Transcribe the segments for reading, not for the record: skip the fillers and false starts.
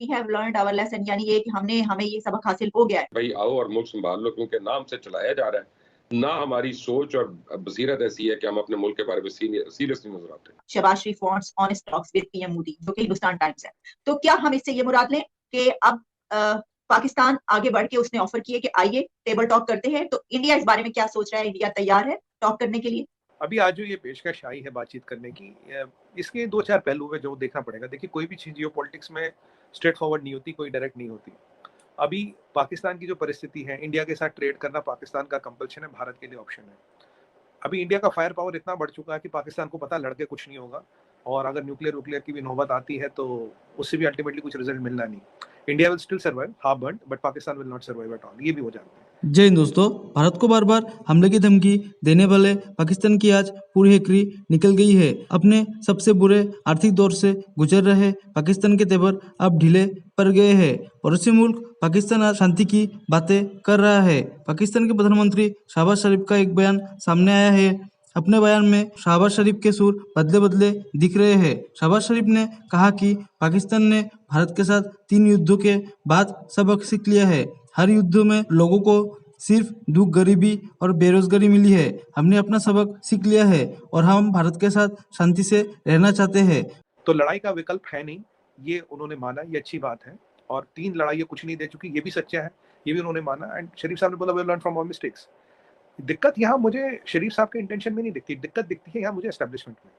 We have learned our lesson, यानी ये कि हमें ये सबक हासिल हो गया है। भाई आओ और मुल्क संभाल लो, क्योंकि नाम से चलाया जा रहा है, ना हमारी सोच और बसीरत ऐसी है कि हम अपने मुल्क के बारे में सीरियसली नजर आते हैं। Shahbaz Sharif wants honest talks with PM Modi, जो कि हिंदुस्तान टाइम्स है। तो क्या हम इससे ये मुराद लें कि अब पाकिस्तान आगे बढ़ के उसने ऑफर किए कि आइए टेबल टॉक करते हैं, तो इंडिया इस बारे में क्या सोच रहा है? इंडिया तैयार है टॉक करने के लिए? अभी आज जो ये पेशकश आई है बातचीत करने की, इसके 2-4 पहलू है जो देखना पड़ेगा। देखिए, कोई भी चीज जियोपॉलिटिक्स में स्ट्रेट फॉरवर्ड नहीं होती, कोई डायरेक्ट नहीं होती। अभी पाकिस्तान की जो परिस्थिति है, इंडिया के साथ ट्रेड करना पाकिस्तान का कंपल्शन है, भारत के लिए ऑप्शन है। अभी इंडिया का फायर पावर इतना बढ़ चुका है कि पाकिस्तान को पता लड़के कुछ नहीं होगा, और अगर न्यूक्लियर की भी नौबत आती है तो उससे भी अल्टीमेटली कुछ रिजल्ट मिलना नहीं। India will still survive, half burned, but Pakistan will not survive at all. ये भी हो जाता है। जय हिंद दोस्तों, भारत को बार बार हमले की धमकी देने वाले पाकिस्तान की आज पूरी हेकड़ी निकल गई है। अपने सबसे बुरे आर्थिक दौर से गुजर रहे पाकिस्तान के तेवर अब ढीले पड़ गए हैं। पड़ोसी मुल्क पाकिस्तान आज शांति की बातें कर रहा है। पाकिस्तान के प्रधानमंत्री शहबाज शरीफ का एक बयान सामने आया है। अपने बयान में शहबाज शरीफ के सुर बदले बदले दिख रहे हैं। शहबाज शरीफ ने कहा कि पाकिस्तान ने भारत के साथ 3 युद्धों के बाद सबक सीख लिया है। हर युद्ध में लोगों को सिर्फ दुख, गरीबी और बेरोजगारी मिली है। हमने अपना सबक सीख लिया है और हम भारत के साथ शांति से रहना चाहते हैं। तो लड़ाई का विकल्प है नहीं, ये उन्होंने माना, ये अच्छी बात है। और 3 लड़ाइयाँ कुछ नहीं दे चुकी, ये भी सच्चा है, ये भी उन्होंने माना। एंड शरीफ साहब ने बोला we learn from our mistakes. दिक्कत यहाँ मुझे शरीफ साहब के इंटेंशन में नहीं दिखती, दिक्कत दिखती है यहाँ मुझे एस्टेब्लिशमेंट में,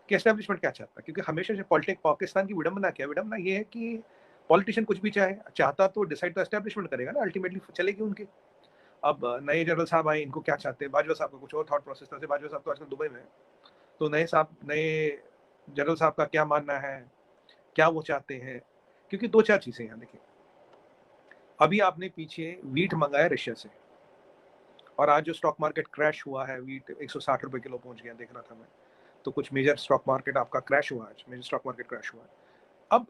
कि एस्टेब्लिशमेंट क्या चाहता है। क्योंकि हमेशा से पॉलिटिक पाकिस्तान की विडंबना क्या है? विडंबना ये है कि पॉलिटिशियन कुछ भी चाहता तो डिसाइड तो एस्टेब्लिशमेंट करेगा ना, अल्टीमेटली चलेगी उनकी। अब नए जनरल साहब आए, इनको क्या चाहते हैं? बाजवा साहब का कुछ और थॉट प्रोसेस था। बाजवा साहब तो आजकल दुबई में है, तो नए जनरल साहब का क्या मानना है, क्या वो चाहते हैं? क्योंकि 2-4 चीजें यहाँ देखिए। अभी आपने पीछे वीट मंगाया रशिया से, और आज जो स्टॉक मार्केट क्रैश हुआ है, वीट 160 रुपए किलो पहुंच गया, देख रहा था मैं। तो कुछ मेजर स्टॉक मार्केट आपका क्रैश हुआ, आज मेजर स्टॉक मार्केट क्रैश हुआ है। अब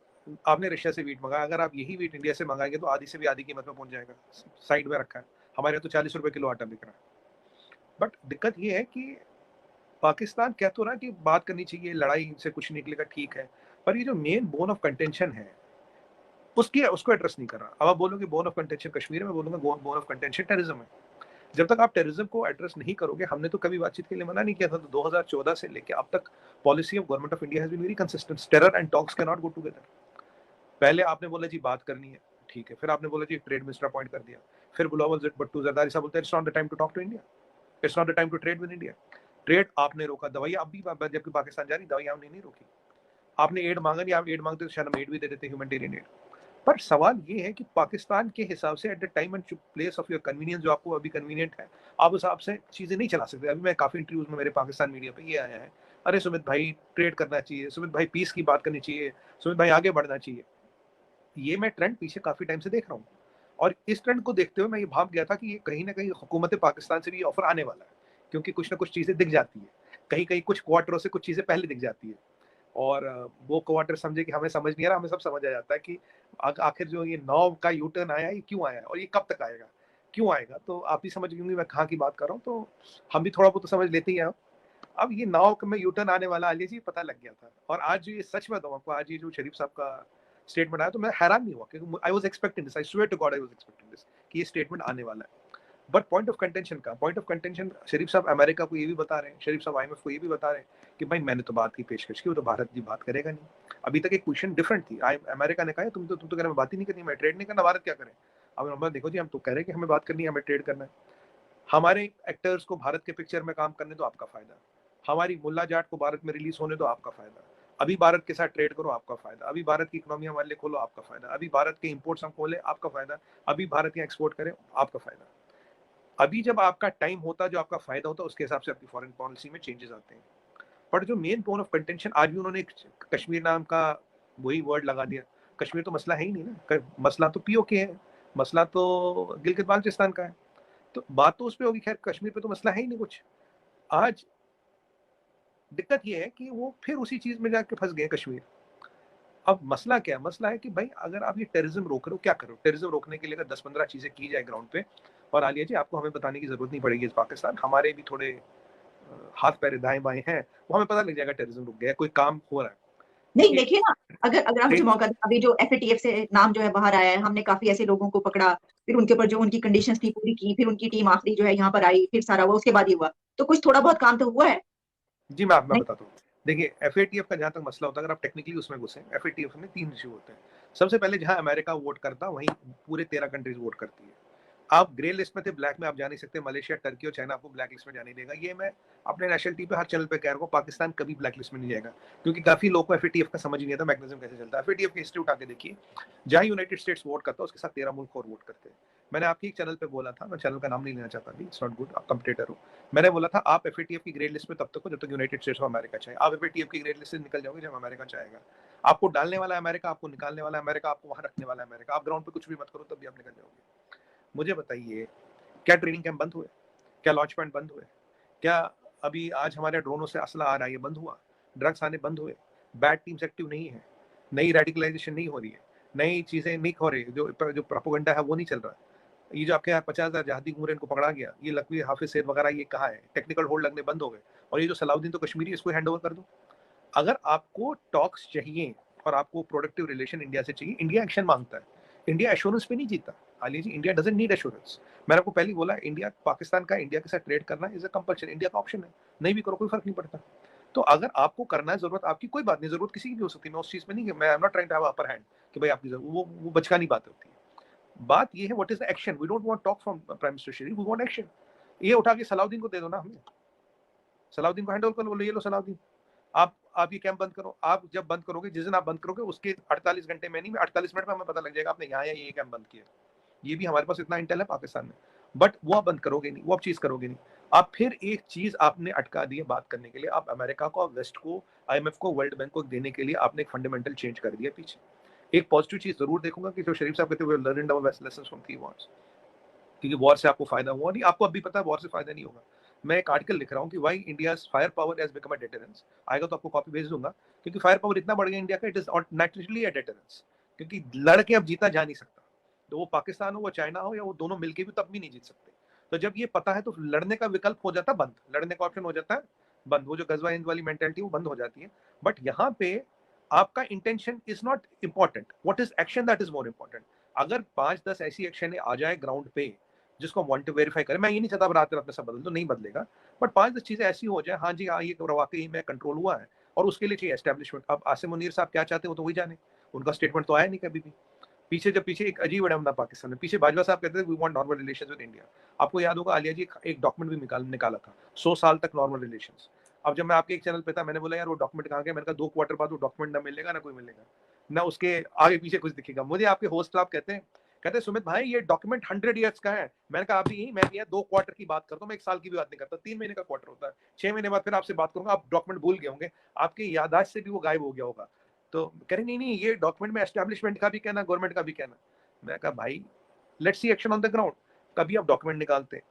आपने रशिया से वीट मंगाया, अगर आप यही वीट इंडिया से मंगाएंगे तो आधी से भी आधी कीमत में पहुंच जाएगा। साइड में रखा है, हमारे यहाँ तो 40 रुपए किलो आटा बिक रहा है। बट दिक्कत ये है कि पाकिस्तान कह तो रहा कि बात करनी चाहिए, लड़ाई से कुछ निकलेगा, ठीक है, पर ये जो मेन बोन ऑफ कंटेंशन है उसको एड्रेस नहीं कर रहा। अब आप बोलोगे बोन ऑफ कंटेंशन कश्मीर में, बोलूंगा बोन ऑफ कंटेंशन टेररिज्म है। जब तक आप टेररिज्म को एड्रेस नहीं करोगे, हमने तो कभी बातचीत के लिए मना नहीं किया था। तो 2014 से लेके अब तक policy of government of India has been very consistent. Terror and talks can not go together. पहले आपने बोला जी बात करनी है, ठीक है, फिर आपने बोला जी ट्रेड मिनिस्टर अपॉइंट कर दिया, फिर बिलावल भुट्टो जरदारी साहब बोलते हैं it's not the time to talk to India, it's not the time to trade with India. Trade आपने रोका, दवाइयां अब भी जबकि पाकिस्तान जा रही, दवाइयां हमने नहीं रोकी। आपने एड मांगा नहीं, आप एड मांगते तो शायद हम एड भी दे देते, ह्यूमैनिटेरियन एड। पर सवाल ये है कि पाकिस्तान के हिसाब से at the time and place of your convenience, जो आपको अभी कन्वीनियंट है, आप उस हिसाब से चीजें नहीं चला सकते। अभी मैं काफी इंटरव्यूज में मेरे पाकिस्तान मीडिया पे ये आया है, अरे सुमित भाई ट्रेड करना चाहिए, सुमित भाई पीस की बात करनी चाहिए, सुमित भाई आगे बढ़ना चाहिए। ये मैं ट्रेंड पीछे काफी टाइम से देख रहा हूँ, और इस ट्रेंड को देखते हुए मैं ये भाग गया था कि ये कहीं ना कहीं हुकूमत पाकिस्तान से भी ऑफर आने वाला है, क्योंकि कुछ ना कुछ चीजें दिख जाती है, कहीं कहीं कुछ क्वार्टरों से कुछ चीजें पहले दिख जाती है। और वो क्वार्टर समझे कि हमें समझ नहीं आ रहा, हमें सब समझ आ जाता है कि आखिर जो ये 9 का यू टर्न आया, ये क्यों आया और ये कब तक आएगा, क्यों आएगा। तो आप ही समझ गए मैं कहाँ की बात कर रहा हूँ, तो हम भी थोड़ा बहुत तो समझ लेते ही हैं। अब ये 9 में यू टर्न आने वाला आलिया जी पता लग गया था। और आज ये सच में बताऊँ आपको, आज ये जो शरीफ साहब का स्टेटमेंट आया तो मैं हैरान नहीं हुआ, क्योंकि I was expecting this, I swear to God I was expecting this कि ये स्टेटमेंट आने वाला है। But point of contention Sharif sahab America को ये भी बता रहे हैं, शरीफ साहब IMF को ये भी बता रहे हैं कि भाई मैंने तो बात की पेशकश की, वो तो भारत जी बात करेगा नहीं। अभी तक एक पोजीशन डिफरेंट थी। अमेरिका ने कहा तुम तो कह रहे मैं बात ही नहीं करनी, मैं ट्रेड नहीं करना, भारत क्या करे। अब देखो जी, हम तो कह रहे हैं कि हमें बात करनी है, हमें ट्रेड करना है। हमारे एक्टर्स को भारत के पिक्चर में काम करने दो, आपका फायदा। हमारी मुल्ला जाट को भारत में रिलीज होने दो, आपका फायदा। अभी भारत के साथ ट्रेड करो, आपका फायदा। अभी भारत की इकोनॉमी हमारे लिए खोलो, आपका फायदा। अभी भारत के इंपोर्ट्स हम खोले, आपका फायदा। अभी भारत के एक्सपोर्ट करें, आपका फायदा। अभी जब आपका टाइम होता, जो आपका फायदा होता, उसके हिसाब से आपकी फॉरेन पॉलिसी में चेंजेस आते हैं। पर जो मेन बोन ऑफ कंटेंशन, आज भी उन्होंने कश्मीर नाम का वही वर्ड लगा दिया। कश्मीर तो मसला है ही नहीं ना, मसला तो POK है, मसला तो गिलगित बाल्टिस्तान का है। तो बात तो उस पर होगी, खैर कश्मीर पे तो मसला है ही नहीं कुछ। आज दिक्कत ये है कि वो फिर उसी चीज में जाके फंस गए कश्मीर। अब मसला क्या है? मसला है कि भाई अगर आप ये टेररिज्म रोक रहे हो, क्या करो? टेररिज्म रोकने के लिए अगर 10-15 चीजें की जाए ग्राउंड पे, और आलिया जी आपको हमें बताने की जरूरत नहीं पड़ेगी, इस पाकिस्तान हमारे भी थोड़े हाथ पैर दाएं बाएं हैं, वो हमें पता लग जाएगा टेररिज्म रुक गया, कोई काम हो रहा है। नहीं देखिए ना, अगर अगर आप मुझे मौका दें, अभी जो FATF से नाम जो है बाहर आया है, हमने काफी ऐसे लोगों को पकड़ा, फिर उनके ऊपर जो उनकी कंडीशंस थी पूरी की, फिर उनकी टीम आखिरी जो है यहाँ पर आई, फिर सारा हुआ, उसके बाद ही हुआ, तो कुछ थोड़ा बहुत काम तो हुआ है। जी मैं बताता हूँ। देखिए FATF का जहां तक मसला होता है, अगर आप टेक्निकली उसमें घुसे, FATF में 3 इशू होते हैं। सबसे पहले जहां अमेरिका वोट करता वहीं पूरे 13 कंट्रीज वोट करती है। आप ग्रे लिस्ट में थे, ब्लैक में आप जा नहीं सकते। मलेशिया, टर्की और चाइना आपको ब्लैक लिस्ट में जाने देगा। ये मैं अपने नेशनल टीवी पे हर चैनल पे कह रहा हूँ, पाकिस्तान कभी ब्लैक लिस्ट में नहीं जाएगा, क्योंकि काफी लोग को FATF का समझ ही नहीं आता मैकेनिज्म कैसे चलता है। FATF की हिस्ट्री उठा के देखिए, जहां यूनाइटेड स्टेट्स वोट करता है उसके साथ 13 मुल्क और वोट करते हैं। मैंने आपके एक चैनल पे बोला था, मैं चैनल का नाम नहीं लेना चाहता अभी, इट्स नॉट गुड, आप कंपटीटर हो। मैंने बोला था आप FATF की ग्रे लिस्ट में तब तक हो जब तक यूनाइटेड स्टेट्स ऑफ अमेरिका चाहे। आप FATF की ग्रे लिस्ट से निकल जाओगे जब अमेरिका चाहेगा। आपको डालने वाला है अमेरिका, आपको निकालने वाला है अमेरिका, आपको वहां रखने वाला है अमेरिका। आप ग्राउंड पे कुछ भी मत करो, तब भी आप निकल जाओगे। मुझे बताइए, क्या ट्रेनिंग कैंप बंद हुए? क्या लॉन्च पॉइंट बंद हुए? क्या अभी आज हमारे ड्रोनों से असला आ रहा है, ये बंद हुआ? ड्रग्स आने बंद हुए? बैड टीम्स एक्टिव नहीं है? नई रेडिकलाइजेशन नहीं हो रही है? नई चीजें नहीं हो रही, जो प्रोपेगेंडा है वो नहीं चल रहा। ये जो आपके यहाँ 50,000 जहादी घूम रहे, इनको पकड़ा गया, ये लकवी, हाफिज सैयद वगैरह, ये कहाँ है? टेक्निकल होल्ड लगने बंद हो गए। और ये जो सलाउद्दीन तो कश्मीरी, इसको हैंड ओवर कर दो। अगर आपको टॉक्स चाहिए और आपको प्रोडक्टिव रिलेशन इंडिया से चाहिए, इंडिया एक्शन मांगता है। इंडिया एश्योरेंस पे नहीं जीता आलिया जी, इंडिया डजंट नीड एश्योरेंस। मैंने आपको पहले बोला, इंडिया पाकिस्तान का इंडिया के साथ ट्रेड करना इज अ कंपल्शन, इंडिया का ऑप्शन है, नहीं भी करो कोई फर्क नहीं पड़ता। तो अगर आपको करना है, जरूरत आपकी, कोई बात नहीं, जरूरत किसी की भी हो सकती है, मैं उस चीज में नहीं, मैं I am not trying to have upper hand कि भाई आपकी वो बचकानी बात होती है। बात ये है, what is the action? We don't want talk from prime minister Sharif, we want action. ये उठा के सलाउद्दीन को दे दो ना, हमें सलाउद्दीन को हैंड ओवर कर लो, ये लो सलाउद्दीन, आप ये कैंप बंद करो। आप जब बंद करोगे, जिस दिन आप बंद करोगे उसके 48 घंटे में नहीं, 48 मिनट में हमें पता लग जाएगा आपने यहाँ ये कैंप बंद किया। ये भी हमारे पास इतना इंटेल है पाकिस्तान में, बट वो आप बंद करोगे नहीं, वो आप चीज करोगे नहीं। आप फिर एक चीज आपने अटका दी है बात करने के लिए, आप अमेरिका को, वेस्ट को, IMF को, वर्ल्ड बैंक को देने के लिए आपने एक फंडामेंटल चेंज कर दिया पीछे। एक पॉजिटिव चीज जरूर देखूंगा कि जो शरीफ साहब कहते हुए learn our lessons from 3 wars, क्योंकि वॉर से आपको फायदा हुआ नहीं, आपको अभी पता है वॉर से फायदा नहीं होगा। मैं एक आर्टिकल लिख रहा हूँ कि why India's fire power has become a deterrence, आएगा तो आपको कॉपी भेज दूंगा, क्योंकि फायर पावर इतना बढ़ गया इंडिया का, it is naturally a deterrence, क्योंकि लड़के अब जीता जा नहीं सकता। तो वो पाकिस्तान हो, वो चाइना हो, या वो दोनों मिलके भी तब भी नहीं जीत सकते। तो जब ये पता है तो लड़ने का विकल्प हो जाता है बंद, लड़ने का ऑप्शन हो जाता है बंद, वो जो गजवा हिंद वाली मेंटालिटी वो बंद हो जाती है। बट यहाँ पे आपका intention is not important, what is action, that is more important. अगर 5-10 ऐसी एक्शन आ जाए ग्राउंड पे जिसको वांट टू वेरीफाई करे, मैं ये नहीं चाहता रात रात में सब बदल दो, नहीं बदलेगा, बट 5-10 चीजें ऐसी हो जाए, हाँ जी हाँ ये वाकई में कंट्रोल हुआ है, और उसके लिए चाहिए एस्टेब्लिशमेंट। अब आसिम मुनीर साहब क्या चाहते हो तो वही जाने, उनका स्टेटमेंट तो आया नहीं कभी भी। पीछे एक अजीब एडम पाकिस्तान में, पीछे बाजवा साहब कहते थे we want normal relations with India. आपको याद होगा आलिया जी एक डॉक्यूमेंट भी निकाला था, 100 साल तक नॉर्मल रिलेशंस। अब जब मैं आपके एक चैनल पे था, मैंने बोला यार वो डॉक्यूमेंट कहाँ गया, मैंने कहा 2 क्वार्टर बाद वो डॉक्यूमेंट ना मिलेगा ना कोई मिलेगा, ना उसके आगे पीछे कुछ दिखेगा। मुझे आपके होस्ट साहब कहते सुमित भाई ये डॉक्यूमेंट 100 ईयर्स का है। मैंने कहा अभी मैं 2 क्वार्टर की बात करता हूँ, मैं 1 साल की भी बात नहीं करता, 3 महीने का क्वार्टर होता है, 6 महीने बाद फिर आपसे बात करूंगा, आप डॉक्यूमेंट भूल गए होंगे, आपकी याददाश्त से भी वो गायब हो गया होगा। तो कह रहे नहीं ये डॉक्यूमेंट में एस्टेब्लिशमेंट का भी कहना, गवर्नमेंट का भी कहना। मैं कहा भाई let's see action on the ground. कभी आप डॉक्यूमेंट निकालते हैं,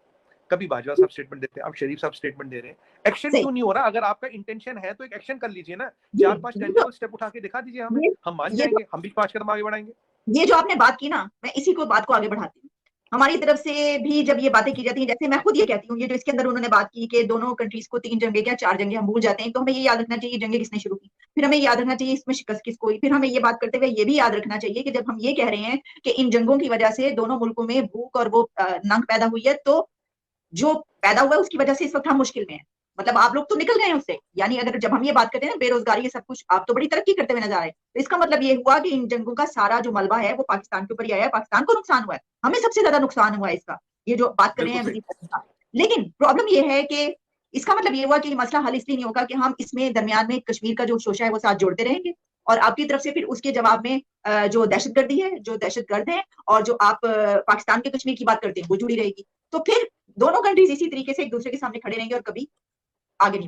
कभी बाजवा साहब स्टेटमेंट देते हैं, आप शरीफ साहब स्टेटमेंट दे रहे हैं, एक्शन क्यों नहीं हो रहा? अगर आपका इंटेंशन है तो एक एक्शन कर लीजिए ना, 4-5 टेंजिबल स्टेप उठा के दिखा दीजिए हमें, हम मान जाएंगे, हम भी 5 कदम आगे बढ़ाएंगे। ये जो आपने बात की ना, मैं इसी को बात को आगे बढ़ाती हूँ। हमारी तरफ से भी जब ये बातें की जाती हैं, जैसे मैं खुद ये कहती हूँ, ये जो इसके अंदर उन्होंने बात की कि दोनों कंट्रीज को 3 जंगे क्या 4 जंगे हम भूल जाते हैं, तो हमें ये याद रखना चाहिए जंगे किसने शुरू की, फिर हमें याद रखना चाहिए इसमें शिकस्त किसको हुई, फिर हमें ये बात करते हुए ये भी याद रखना चाहिए कि जब हम ये कह रहे हैं कि इन जंगों की वजह से दोनों मुल्कों में भूख और वो नंग पैदा हुई है, तो जो पैदा हुआ है उसकी वजह से इस वक्त हम मुश्किल में हैं। मतलब आप लोग तो निकल गए उससे, यानी अगर जब हम ये बात करते हैं ना बेरोजगारी, ये सब कुछ, आप तो बड़ी तरक्की करते हुए नजर आ रहे हैं, तो इसका मतलब ये हुआ कि इन जंगों का सारा जो मलबा है वो पाकिस्तान के ऊपर ही आया है, पाकिस्तान को नुकसान हुआ है, हमें सबसे ज्यादा नुकसान हुआ है इसका, ये जो बात कर रहे हैं वजीर साहब। लेकिन प्रॉब्लम ये है कि इसका मतलब ये हुआ कि मसला हल इसलिए नहीं होगा कि हम इसमें दरमियान में कश्मीर का जो शोशा है वो साथ जोड़ते रहेंगे, और आपकी तरफ से फिर उसके जवाब में जो दहशतगर्दी है, जो दहशतगर्द है, और जो आप पाकिस्तान के कश्मीर की बात करते हैं वो जुड़ी रहेगी। तो फिर दोनों कंट्रीज इसी तरीके से एक दूसरे के सामने खड़े रहेंगे और कभी आगे नहीं